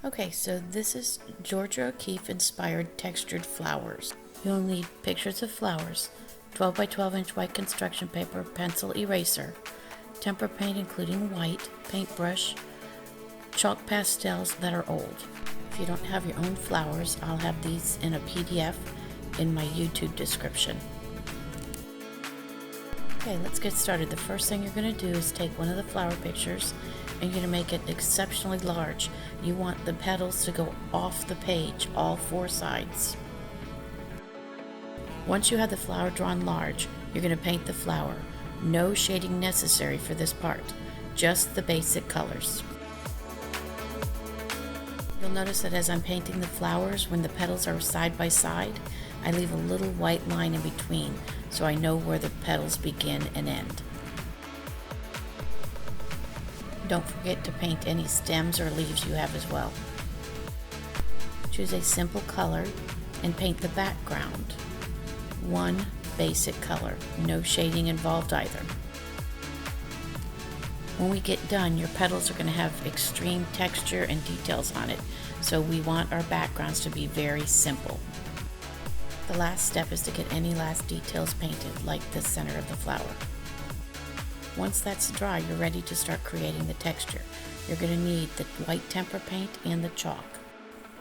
Okay, so this is Georgia O'Keeffe inspired textured flowers. You'll need pictures of flowers, 12 by 12 inch white construction paper, pencil eraser, tempera paint including white, paintbrush, chalk pastels that are old. If you don't have your own flowers, I'll have these in a PDF in my YouTube description. Okay, let's get started. The first thing you're going to do is take one of the flower pictures and you're going to make it exceptionally large. You want the petals to go off the page, all four sides. Once you have the flower drawn large, you're going to paint the flower. No shading necessary for this part, just the basic colors. You'll notice that as I'm painting the flowers, when the petals are side by side, I leave a little white line in between so I know where the petals begin and end. Don't forget to paint any stems or leaves you have as well. Choose a simple color and paint the background. One basic color, no shading involved either. When we get done, your petals are going to have extreme texture and details on it, so we want our backgrounds to be very simple. The last step is to get any last details painted, like the center of the flower. Once that's dry, you're ready to start creating the texture. You're going to need the white tempera paint and the chalk.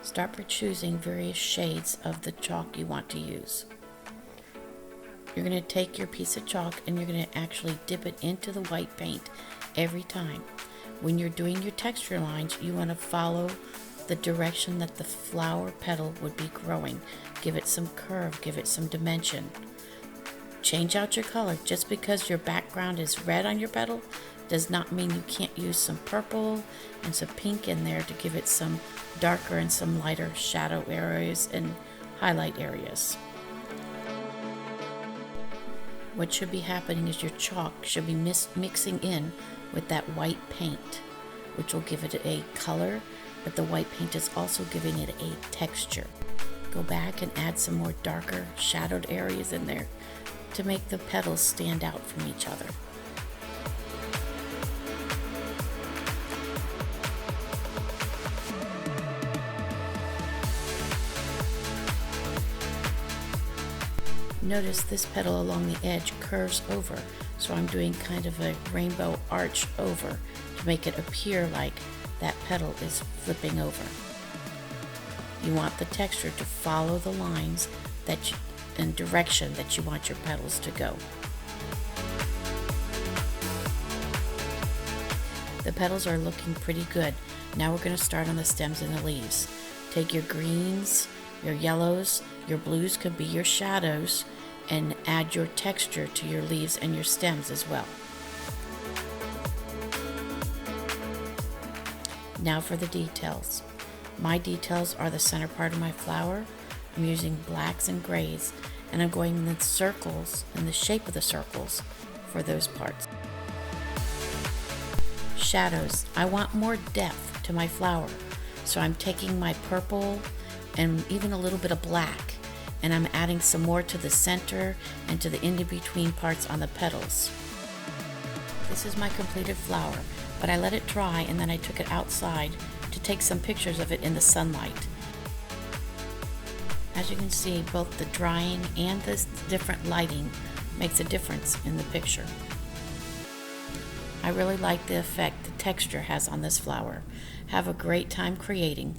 Start by choosing various shades of the chalk you want to use. You're going to take your piece of chalk and you're going to actually dip it into the white paint every time. When you're doing your texture lines, you want to follow the direction that the flower petal would be growing. Give it some curve, give it some dimension. Change out your color. Just because your background is red on your petal does not mean you can't use some purple and some pink in there to give it some darker and some lighter shadow areas and highlight areas. What should be happening is your chalk should be mixing in with that white paint, which will give it a color, but the white paint is also giving it a texture. Go back and add some more darker shadowed areas in there to make the petals stand out from each other. Notice this petal along the edge curves over, so I'm doing kind of a rainbow arch over to make it appear like that petal is flipping over. You want the texture to follow the lines and direction that you want your petals to go. The petals are looking pretty good. Now we're going to start on the stems and the leaves. Take your greens, your yellows, your blues could be your shadows, and add your texture to your leaves and your stems as well. Now for the details. My details are the center part of my flower. I'm using blacks and grays, and I'm going in the circles and the shape of the circles for those parts. Shadows. I want more depth to my flower, so I'm taking my purple and even a little bit of black, and I'm adding some more to the center and to the in-between parts on the petals. This is my completed flower, but I let it dry and then I took it outside to take some pictures of it in the sunlight. As you can see, both the drying and the different lighting makes a difference in the picture. I really like the effect the texture has on this flower. Have a great time creating.